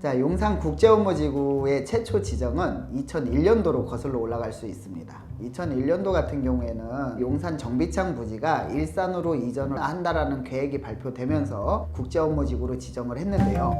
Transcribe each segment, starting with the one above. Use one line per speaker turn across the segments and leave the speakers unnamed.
자, 용산국제업무지구의 최초 지정은 2001년도로 거슬러 올라갈 수 있습니다. 2001년도 같은 경우에는 용산 정비창 부지가 일산으로 이전을 한다라는 계획이 발표되면서 국제업무지구로 지정을 했는데요.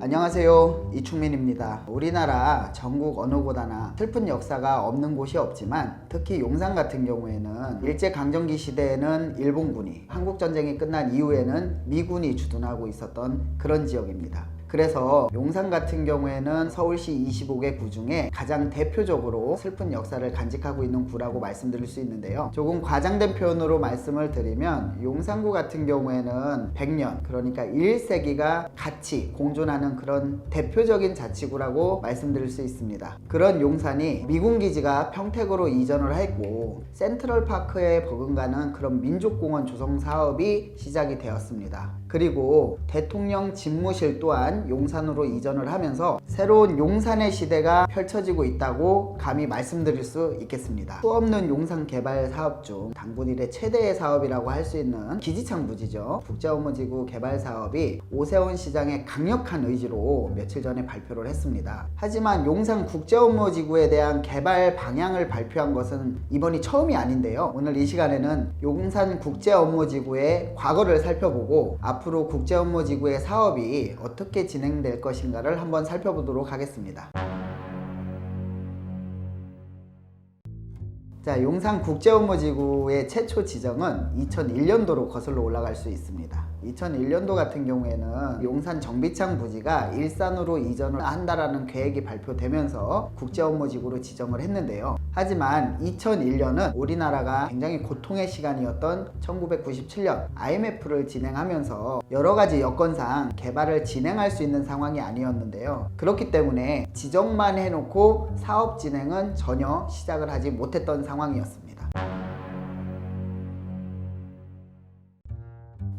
안녕하세요, 이충민입니다. 우리나라 전국 어느 곳하나 슬픈 역사가 없는 곳이 없지만 특히 용산 같은 경우에는 일제강점기 시대에는 일본군이, 한국전쟁이 끝난 이후에는 미군이 주둔하고 있었던 그런 지역입니다. 그래서 용산 같은 경우에는 서울시 25개 구 중에 가장 대표적으로 슬픈 역사를 간직하고 있는 구라고 말씀드릴 수 있는데요. 조금 과장된 표현으로 말씀을 드리면 용산구 같은 경우에는 100년, 그러니까 1세기가 같이 공존하는 그런 대표적인 자치구라고 말씀드릴 수 있습니다. 그런 용산이 미군기지가 평택으로 이전을 했고 센트럴파크에 버금가는 그런 민족공원 조성 사업이 시작이 되었습니다. 그리고 대통령 집무실 또한 용산으로 이전을 하면서 새로운 용산의 시대가 펼쳐지고 있다고 감히 말씀드릴 수 있겠습니다. 수없는 용산 개발 사업 중 당군 이래 최대의 사업이라고 할 수 있는 기지창 부지죠. 국제업무지구 개발 사업이 오세훈 시장의 강력한 의지로 며칠 전에 발표를 했습니다. 하지만 용산 국제업무지구에 대한 개발 방향을 발표한 것은 이번이 처음이 아닌데요. 오늘 이 시간에는 용산 국제업무지구의 과거를 살펴보고 앞으로 국제업무지구의 사업이 어떻게 진행될 것인가를 한번 살펴보도록 하겠습니다. 자, 용산 국제업무지구의 최초 지정은 2001년도로 거슬러 올라갈 수 있습니다. 2001년도 같은 경우에는 용산 정비창 부지가 일산으로 이전을 한다라는 계획이 발표되면서 국제업무지구로 지정을 했는데요. 하지만 2001년은 우리나라가 굉장히 고통의 시간이었던 1997년 IMF를 진행하면서 여러가지 여건상 개발을 진행할 수 있는 상황이 아니었는데요. 그렇기 때문에 지정만 해놓고 사업 진행은 전혀 시작을 하지 못했던 상황이었습니다.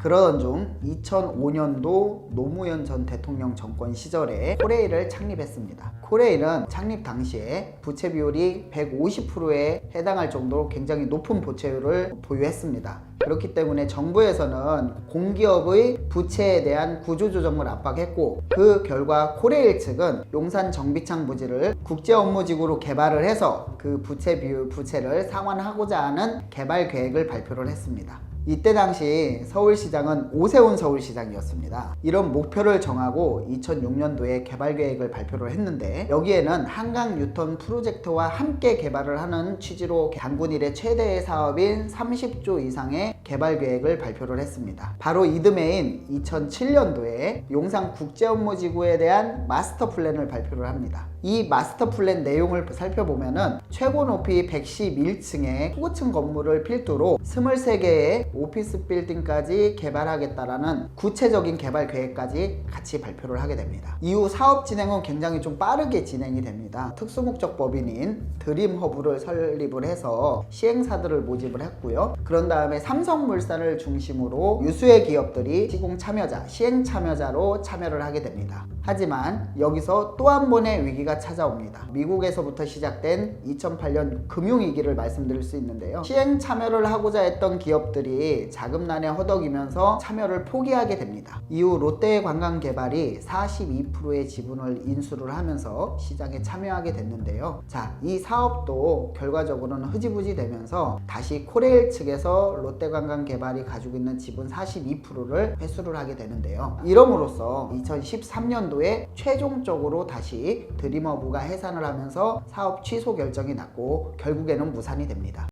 그러던 중 2005년도 노무현 전 대통령 정권 시절에 코레일을 창립했습니다. 코레일은 창립 당시에 부채 비율이 150%에 해당할 정도로 굉장히 높은 부채율을 보유했습니다. 그렇기 때문에 정부에서는 공기업의 부채에 대한 구조조정을 압박했고 그 결과 코레일 측은 용산 정비창 부지를 국제업무지구로 개발을 해서 그 부채를 상환하고자 하는 개발 계획을 발표를 했습니다. 이때 당시 서울시장은 오세훈 서울시장이었습니다. 이런 목표를 정하고 2006년도에 개발계획을 발표를 했는데 여기에는 한강 뉴턴 프로젝트와 함께 개발을 하는 취지로 당군 이래 최대의 사업인 30조 이상의 개발계획을 발표를 했습니다. 바로 이듬해인 2007년도에 용산 국제업무지구에 대한 마스터 플랜을 발표를 합니다. 이 마스터 플랜 내용을 살펴보면은 최고 높이 111층의 고층 건물을 필두로 23개의 오피스 빌딩까지 개발하겠다라는 구체적인 개발 계획까지 같이 발표를 하게 됩니다. 이후 사업 진행은 굉장히 좀 빠르게 진행이 됩니다. 특수목적 법인인 드림허브를 설립을 해서 시행사들을 모집을 했고요. 그런 다음에 삼성물산을 중심으로 유수의 기업들이 시공 참여자, 시행 참여자로 참여를 하게 됩니다. 하지만 여기서 또 한 번의 위기가 찾아옵니다. 미국에서부터 시작된 2008년 금융위기를 말씀드릴 수 있는데요. 시행 참여를 하고자 했던 기업들이 자금난에 허덕이면서 참여를 포기하게 됩니다. 이후 롯데관광개발이 42%의 지분을 인수를 하면서 시장에 참여하게 됐는데요. 자, 이 사업도 결과적으로는 흐지부지 되면서 다시 코레일 측에서 롯데관광개발이 가지고 있는 지분 42%를 회수를 하게 되는데요. 이럼으로써 2013년도에 최종적으로 다시 드림허브가 해산을 하면서 사업 취소 결정이 났고 결국에는 무산이 됩니다.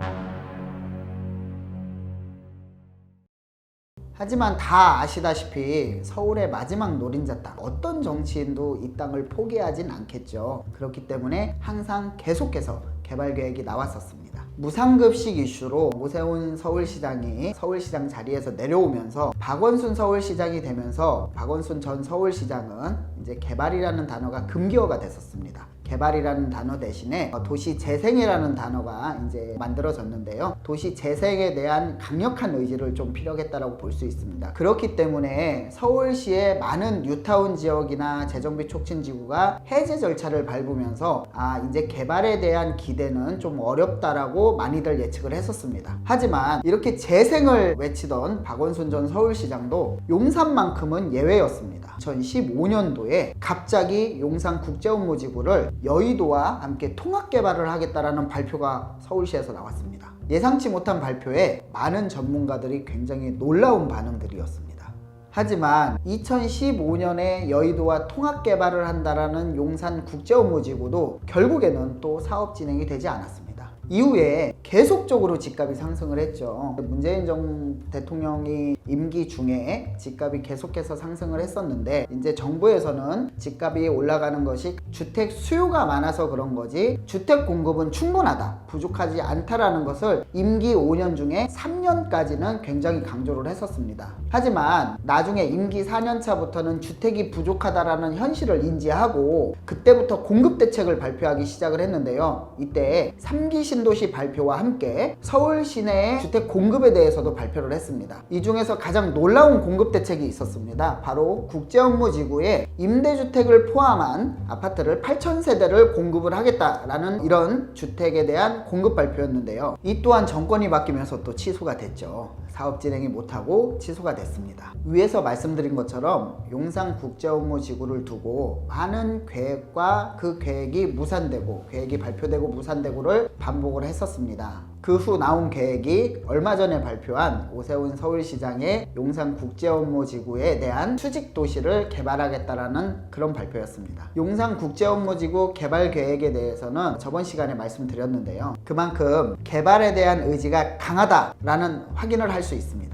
하지만 다 아시다시피 서울의 마지막 노린자 땅, 어떤 정치인도 이 땅을 포기하진 않겠죠. 그렇기 때문에 항상 계속해서 개발 계획이 나왔었습니다. 무상급식 이슈로 오세훈 서울시장이 서울시장 자리에서 내려오면서 박원순 서울시장이 되면서 박원순 전 서울시장은 이제 개발이라는 단어가 금기어가 됐었습니다. 개발이라는 단어 대신에 도시 재생이라는 단어가 이제 만들어졌는데요. 도시 재생에 대한 강력한 의지를 좀 피력했다라고 볼 수 있습니다. 그렇기 때문에 서울시의 많은 뉴타운 지역이나 재정비 촉진지구가 해제 절차를 밟으면서 이제 개발에 대한 기대는 좀 어렵다라고 많이들 예측을 했었습니다. 하지만 이렇게 재생을 외치던 박원순 전 서울시장도 용산만큼은 예외였습니다. 2015년도에 갑자기 용산국제업무지구를 여의도와 함께 통합개발을 하겠다라는 발표가 서울시에서 나왔습니다. 예상치 못한 발표에 많은 전문가들이 굉장히 놀라운 반응들이었습니다. 하지만 2015년에 여의도와 통합개발을 한다라는 용산국제업무지구도 결국에는 또 사업 진행이 되지 않았습니다. 이후에 계속적으로 집값이 상승을 했죠. 문재인 대통령이 임기 중에 집값이 계속해서 상승을 했었는데 이제 정부에서는 집값이 올라가는 것이 주택 수요가 많아서 그런 거지 주택 공급은 충분하다, 부족하지 않다라는 것을 임기 5년 중에 3년까지는 굉장히 강조를 했었습니다. 하지만 나중에 임기 4년 차부터는 주택이 부족하다라는 현실을 인지하고 그때부터 공급 대책을 발표하기 시작을 했는데요. 이때 3기 신도시 발표와 함께 서울 시내의 주택 공급에 대해서도 발표를 했습니다. 이 중에서 가장 놀라운 공급 대책이 있었습니다. 바로 국제업무지구에 임대주택을 포함한 아파트를 8,000세대를 공급을 하겠다라는 이런 주택에 대한 공급 발표였는데요. 이 또한 정권이 바뀌면서 또 취소가 됐죠. 사업 진행이 못하고 취소가 됐습니다. 위에서 말씀드린 것처럼 용산국제업무지구를 두고 많은 계획과 그 계획이 무산되고 계획이 발표되고 무산되고를 반복을 했었습니다. 그 후 나온 계획이 얼마 전에 발표한 오세훈 서울시장의 용산국제업무지구에 대한 수직도시를 개발하겠다라는 그런 발표였습니다. 용산국제업무지구 개발 계획에 대해서는 저번 시간에 말씀드렸는데요. 그만큼 개발에 대한 의지가 강하다라는 확인을 할 수 있습니다.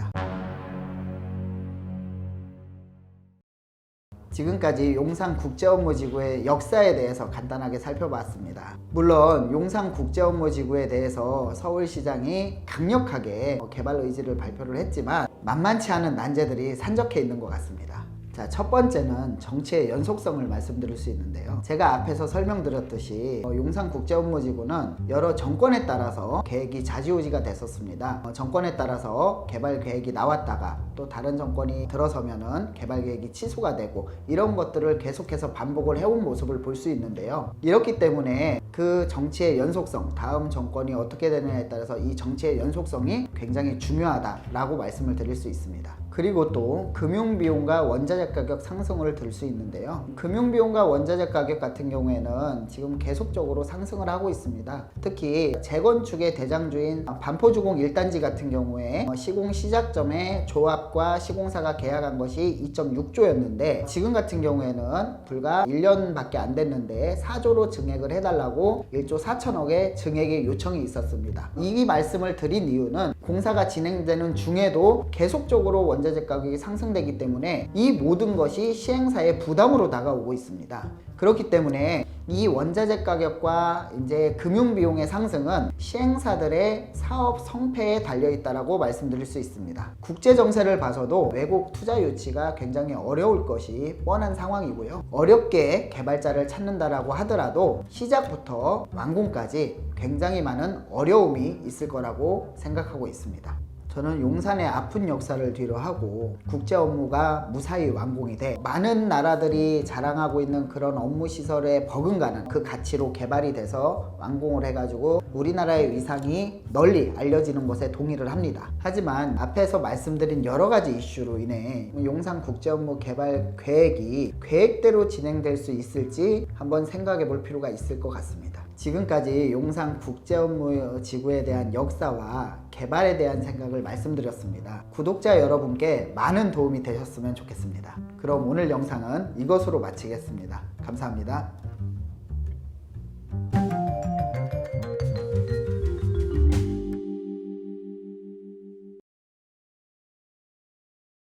지금까지 용산국제업무지구의 역사에 대해서 간단하게 살펴봤습니다. 물론 용산국제업무지구에 대해서 서울시장이 강력하게 개발 의지를 발표를 했지만 만만치 않은 난제들이 산적해 있는 것 같습니다. 자, 첫 번째는 정치의 연속성을 말씀드릴 수 있는데요. 제가 앞에서 설명드렸듯이 용산국제업무지구는 여러 정권에 따라서 계획이 좌지우지가 됐었습니다. 정권에 따라서 개발 계획이 나왔다가 또 다른 정권이 들어서면은 개발 계획이 취소가 되고 이런 것들을 계속해서 반복을 해온 모습을 볼 수 있는데요. 이렇기 때문에 그 정치의 연속성, 다음 정권이 어떻게 되느냐에 따라서 이 정치의 연속성이 굉장히 중요하다라고 말씀을 드릴 수 있습니다. 그리고 또 금융비용과 원자재 가격 상승을 들 수 있는데요. 금융비용과 원자재 가격 같은 경우에는 지금 계속적으로 상승을 하고 있습니다. 특히 재건축의 대장주인 반포주공 1단지 같은 경우에 시공 시작점에 조합과 시공사가 계약한 것이 2.6조였는데 지금 같은 경우에는 불과 1년밖에 안 됐는데 4조로 증액을 해달라고 1조 4천억의 증액의 요청이 있었습니다. 이 말씀을 드린 이유는 공사가 진행되는 중에도 계속적으로 원자재 가격이 상승되기 때문에 이 모든 것이 시행사의 부담으로 다가오고 있습니다. 그렇기 때문에 이 원자재 가격과 이제 금융비용의 상승은 시행사들의 사업 성패에 달려있다라고 말씀드릴 수 있습니다. 국제정세를 봐서도 외국 투자 유치가 굉장히 어려울 것이 뻔한 상황이고요. 어렵게 개발자를 찾는다라고 하더라도 시작부터 완공까지 굉장히 많은 어려움이 있을 거라고 생각하고 있습니다. 저는 용산의 아픈 역사를 뒤로하고 국제 업무가 무사히 완공이 돼 많은 나라들이 자랑하고 있는 그런 업무 시설에 버금가는 그 가치로 개발이 돼서 완공을 해가지고 우리나라의 위상이 널리 알려지는 것에 동의를 합니다. 하지만 앞에서 말씀드린 여러 가지 이슈로 인해 용산 국제 업무 개발 계획이 계획대로 진행될 수 있을지 한번 생각해 볼 필요가 있을 것 같습니다. 지금까지 용산 국제업무지구에 대한 역사와 개발에 대한 생각을 말씀드렸습니다. 구독자 여러분께 많은 도움이 되셨으면 좋겠습니다. 그럼 오늘 영상은 이것으로 마치겠습니다. 감사합니다.